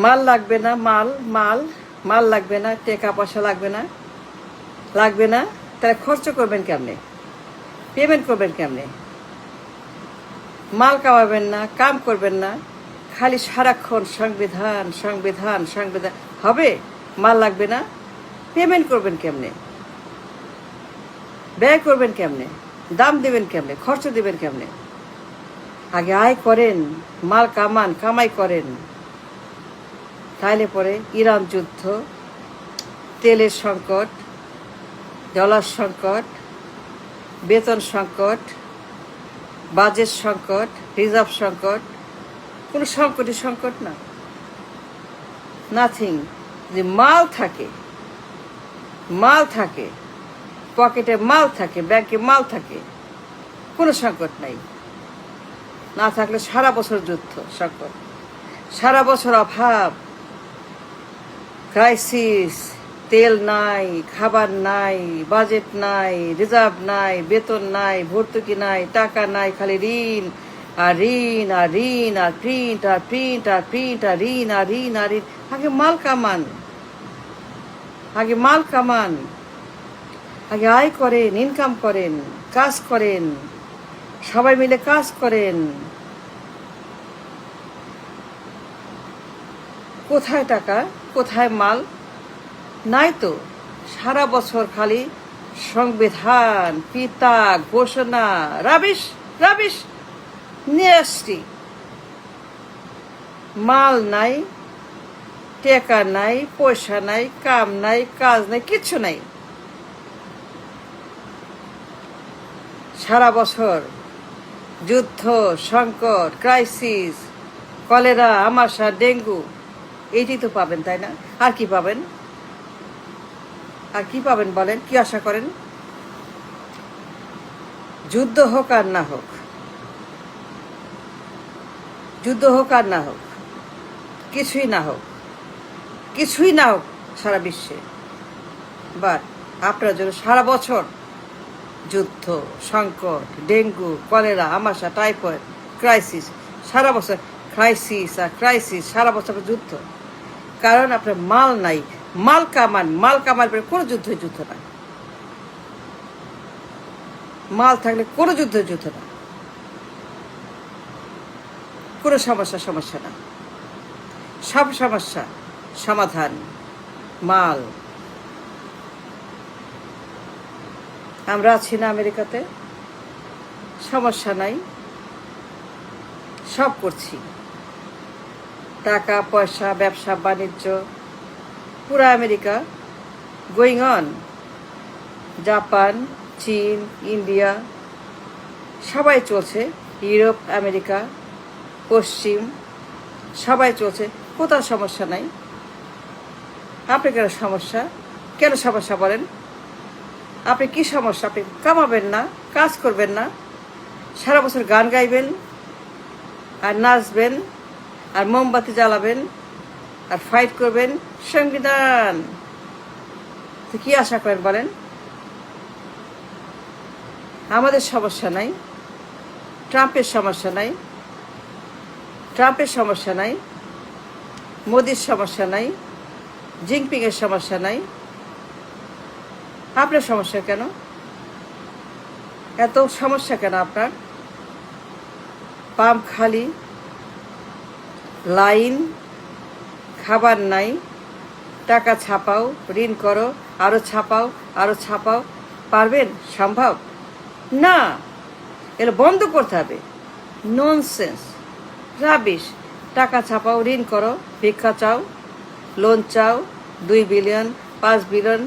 মাল লাগবে না, মাল মাল মাল লাগবে না, টাকা পয়সা লাগবে না, লাগবে না, তাহলে খরচ করবেন কেমনে, পেমেন্ট করবেন কেমনে? মাল কামাবেন না, কাম করবেন না, খালি সারাক্ষণ সংবিধান সংবিধান সংবিধান হবে? মাল লাগবে না, পেমেন্ট করবেন কেমনে, ব্যয় করবেন কেমনে, দাম দেবেন কেমনে, খরচ দেবেন কেমনে? আগে আয় করেন, মাল কামান, কামাই করেন। তাইলে পরে ইরান যুদ্ধ, তেলের সংকট, ডলার সংকট, বেতন সংকট, বাজেট সংকট, রিজার্ভ সংকট, কোনো সংকটই সংকট না, নাথিং। যে মাল থাকে, মাল থাকে, পকেটে মাল থাকে, ব্যাংকে মাল থাকে, কোনো সংকট নাই। না থাকলে সারা বছর যুদ্ধ, সংকট, সারা বছর অভাব, ক্রাইসিস, তেল নাই, খাবার নাই, বাজেট নাই, রিজার্ভ নাই, বেতন নাই, ভর্তুকি নাই, টাকা নাই, খালি ঋণ আর ঋণ আর ঋণ আর প্রিন্ট আর প্রিন্ট আর প্রিন্ট আর ঋণ আর ঋণ আর ঋণ। আগে মাল কামান, আগে মাল কামান, আগে আয় করেন, ইনকাম করেন, কাজ করেন, সবাই মিলে কাজ করেন। কোথায় টাকা, কোথায় মাল? নাই তো। সারা বছর খালি সংবিধান, পিতা, ঘোষণা, রাবিশ রাবিশ নিয়ে আসছি। মাল নাই, টাকা নাই, পয়সা নাই, কাম নাই, কাজ নাই, কিচ্ছু নাই। সারা বছর যুদ্ধ, সংকট, ক্রাইসিস, কলেরা, আমাশা, ডেঙ্গু, এইটি তো পাবেন, তাই না? আর কি পাবেন? আর কি পাবেন বলেন? কি আশা করেন? যুদ্ধ হোক আর না হোক, যুদ্ধ হোক আর না হোক, কিছুই না হোক, কিছুই না হোক সারা বিশ্বে, বাট আপনার জন্য সারা বছর যুদ্ধ, সংকট, ডেঙ্গু, কলেরা, আমাশা, টাইফয়েড, ক্রাইসিস, সারা বছর ক্রাইসিস আর ক্রাইসিস, সারা বছর যুদ্ধ। কারণ আপনার মাল নাই। মাল কামান, মাল কামার পরে কোনো যুদ্ধ না। মাল থাকলে কোনো যুদ্ধ না, কোনো সমস্যা না। সব সমস্যা সমাধান মাল। আমরা আছি না আমেরিকাতে, সমস্যা নাই, সব করছি। টাকা পয়সা, ব্যবসা বাণিজ্য, পুরা আমেরিকা গোয়িং অন। জাপান, চীন, ইন্ডিয়া, সবাই চলছে। ইউরোপ, আমেরিকা, পশ্চিম, সবাই চলছে। কোথাও সমস্যা নাই। আপনি কেন সমস্যা? কেন সমস্যা বলেন? আপনি কি সমস্যা? আপনি কামাবেন না, কাজ করবেন না, সারা বছর গান গাইবেন আর নাচবেন আর মোমবাতি জ্বালাবেন আর ফাইট করবেন সংবিধান। তো কি আশা করেন বলেন? আমাদের সমস্যা নাই, ট্রাম্পের সমস্যা নাই, ট্রাম্পের সমস্যা নাই, মোদির সমস্যা নাই, জিনপিংয়ের সমস্যা নাই। আপনার সমস্যা কেন? এত সমস্যা কেন আপনার? পাম্প খালি, লাইন, খাবার নাই, টাকা ছাপাও, ঋণ করো, আরো ছাপাও, আরো ছাপাও। পারবেন? সম্ভব না। এটা বন্ধ করতে হবে। Nonsense, rubbish. টাকা ছাপাও, ঋণ করো, ভিক্ষা চাও, লোন চাও, 2 বিলিয়ন 5 বিলিয়ন।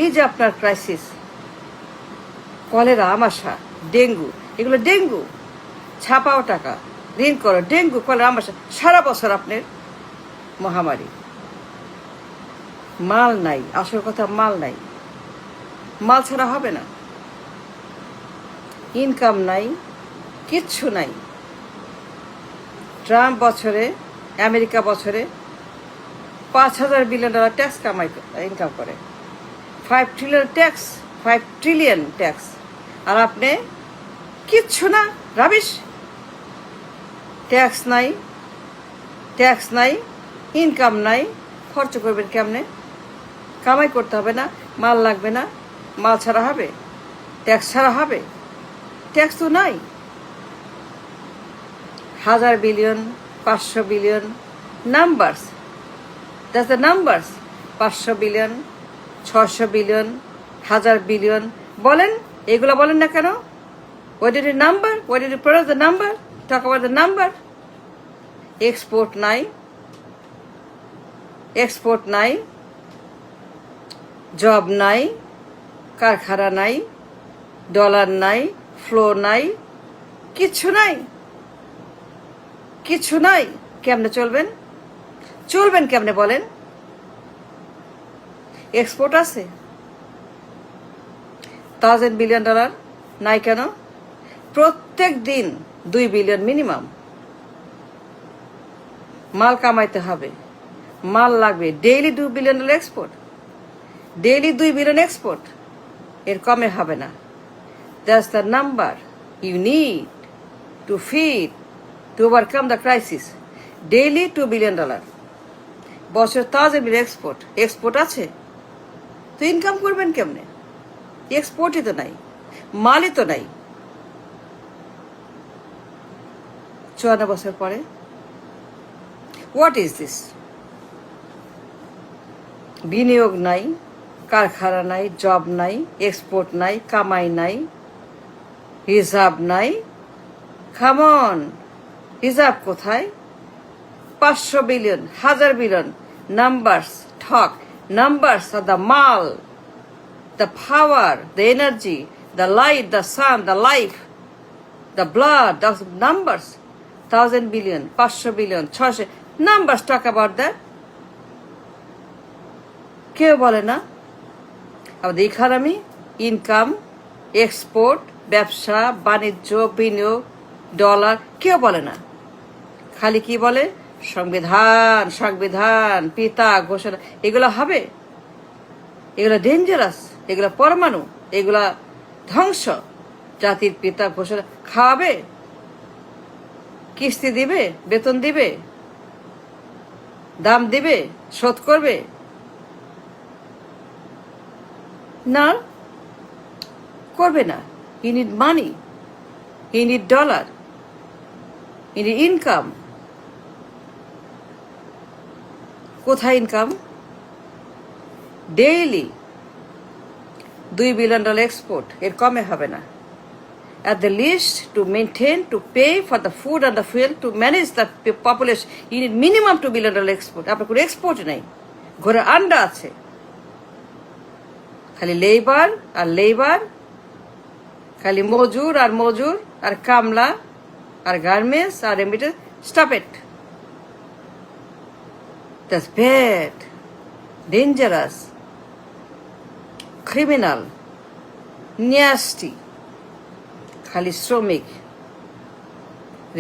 এই যে আপনার ক্রাইসিস, কলেরা, আমাশা, ডেঙ্গু, এগুলো ডেঙ্গু। ছাপাও টাকা, ঋণ করো, ডেঙ্গু, কলেরা, আমাশা, সারা বছর আপনার মহামারী। মাল নাই, আসল কথা মাল নাই। মাল ছাড়া হবে না। ইনকাম নাই, কিচ্ছু নাই। ট্রাম্প বছরে, আমেরিকা বছরে $5,000 বিলিয়ন ট্যাক্স ইনকাম করে। 5 ট্রিলিয়ন ট্যাক্স, 5 ট্রিলিয়ন ট্যাক্স। আর আপনি কিচ্ছু না, রাবিশ। ট্যাক্স নাই, ট্যাক্স নাই, ইনকাম নাই, খরচ করবেন কেমনে? কামাই করতে হবে না, মাল লাগবে না, মাল ছাড়া হবে, ট্যাক্স ছাড়া হবে, ট্যাক্স তো নাই। 1000 billion, 500 billion, numbers, that's the numbers. 500 billion, 600 billion, 1000 billion, বলেন এগুলো বলেন না কেন? What did you number? What did you produce the number? Talk about the number. Export নাই, এক্সপোর্ট নাই, জব নাই, কারখানা নাই, ডলার নাই, ফ্লো নাই, কিচ্ছু নাই, কিচ্ছু নাই। কেমনে চলবেন? চলবেন কেমনে বলেন? এক্সপোর্ট আছে, $1000 বিলিয়ন নাই কেন? প্রত্যেক দিন 2 বিলিয়ন মিনিমাম মাল কামাইতে হবে, মাল লাগবে। Daily $2 billion export, daily 2 billion export, এর কমে হবে না। That's the number you need to feed, to overcome the crisis. Daily $2 billion, বছর 1000 বিলিয়ন এক্সপোর্ট। এক্সপোর্ট আছে তো ইনকাম করবেন কেমনে? এক্সপোর্টই তো নাই, মালই তো নাই। 54 বছর পরে হোয়াট ইজ দিস? বিনিয়োগ নাই, কারখানা নাই, জব নাই, এক্সপোর্ট নাই, কামাই নাই, রিজার্ভ নাই। খামন, রিজার্ভ কোথায়? 500 বিলিয়ন, 1000 বিলিয়ন, নাম্বারস ঠক। Numbers are the mal, the power, the energy, the light, the sun, the life, the blood, those numbers. 1000 billion, 500 billion, 600 numbers talk about that. কেউ বলে না আমাদের ইকোনমি, ইনকাম, এক্সপোর্ট, ব্যবসা বাণিজ্য, বিনিয়োগ, dollar, কেউ বলে না। খালি কি বলে? সংবিধান, সংবিধান, পিতা ঘোষণা। এগুলো হবে? এগুলো ডেঞ্জারাস, এগুলো পরমাণু, এগুলা ধ্বংস। জাতির পিতা ঘোষণা খাওয়াবে? কিস্তি দিবে? বেতন দিবে? দাম দিবে? শোধ করবে? না, করবে না। You need money, you need dollar, you need income. কোথায় ইনকাম? ডেইলি $2 বিলিয়ন এক্সপোর্ট, এর কমে হবে না। At the least, to maintain, to pay for the food and the fuel, to manage the population, you need minimum $2 billion export. আপনার কোনো export নেই, ঘরে আন্ডা আছে, খালি লেবার আর লেবার, খালি মজুর আর মজুর আর কামলা আর গার্মেন্টস আর remittance. Stop it, that's bad, dangerous, criminal, nasty. খালি শ্রমিক,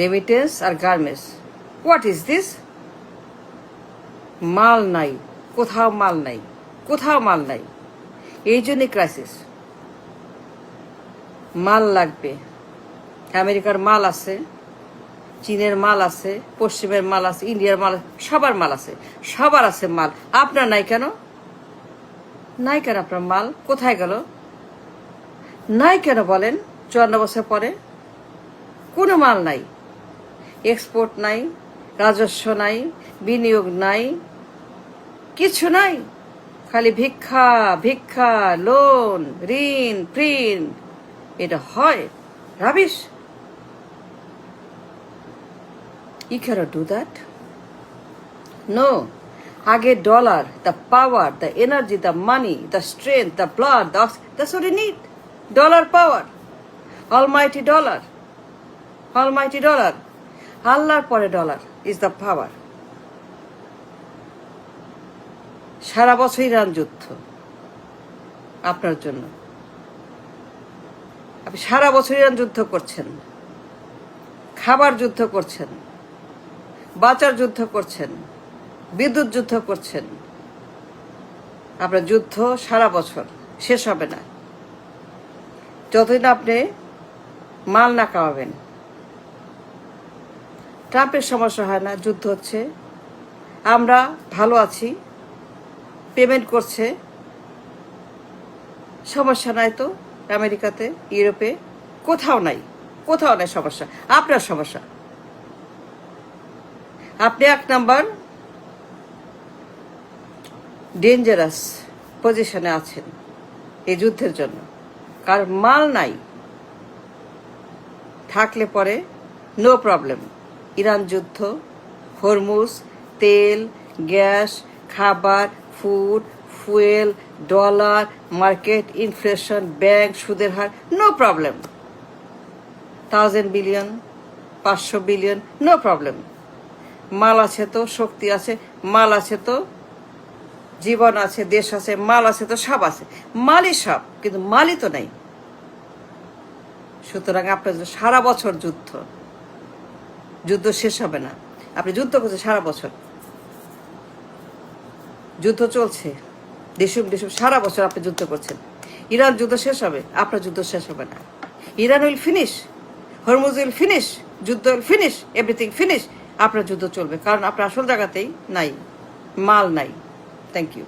রেমিটেন্স আর গার্মেন্টস। What is this? মাল নাই, কোথাও মাল নাই, কোথাও মাল নাই। এই জন্যই ক্রাইসিস। মাল লাগবে। আমেরিকার মাল আছে, চীনের মাল আছে, পশ্চিমের মাল আছে, ইন্ডিয়ার মাল আছে, সবার মাল আছে, সবার আছে মাল। আপনার নাই কেন? নাই কেন আপনার মাল? কোথায় গেল? নাই কেন বলেন? 54 বছর পরে কোনো মাল নাই, এক্সপোর্ট নাই, রাজস্ব নাই, বিনিয়োগ নাই, কিছু নাই। খালি ভিক্ষা, ভিক্ষা, লোন, ঋণ, প্রিন্ট। এটা হয় rubbish. You cannot do that. No. আগে dollar, the power, the energy, the money, the strength, the blood, that's what you need. Dollar power. Almighty dollar. Almighty dollar. আল্লাহর পরে ডলার is the power. সারা বছর Iran যুদ্ধ আপনার জন্য। আপনি সারা বছর Iran যুদ্ধ করছেন, খাবার যুদ্ধ করছেন, বাঁচার যুদ্ধ করছেন, বিদ্যুৎ যুদ্ধ করছেন। আপনার যুদ্ধ সারা বছর শেষ হবে না যতদিন আপনি মাল না খাওয়াবেন। ট্রাম্পের সমস্যা হয় না, যুদ্ধ হচ্ছে। আমরা ভালো আছি, পেমেন্ট করছে, সমস্যা নাই তো। আমেরিকাতে, ইউরোপে কোথাও নাই সমস্যা। আপনার সমস্যা। আপনি 1 নাম্বার ডেঞ্জারাস পজিশনে আছেন এই যুদ্ধের জন্য, কারণ মাল নাই। থাকলে পরে নো প্রবলেম। ইরান যুদ্ধ, হরমুজ, তেল, গ্যাস, খাবার, food, fuel, dollar, market, inflation, bank, সুদের হার, no problem. 1000 billion, 500 billion, no problem. মাল আছে তো, শক্তি আছে, মাল আছে তো, জীবন আছে, দেশ আছে, মাল আছে তো, সব আছে। মালই সব, কিন্তু মালই তো নেই। সুতরাং আপনার সারা বছর যুদ্ধ শেষ হবে না। আপনি যুদ্ধ করছেন সারা বছর, যুদ্ধ চলছে দেশুম সারা বছর আপনি যুদ্ধ করছেন। ইরান যুদ্ধ শেষ হবে, আপনার যুদ্ধ শেষ হবে না। Iran will finish, Hormuz will finish, যুদ্ধ উইল ফিনিশ, এভরিথিং ফিনিশ। আপনার যুদ্ধ চলবে, কারণ আপনার আসল জায়গাতেই নাই, মাল নাই। Thank you.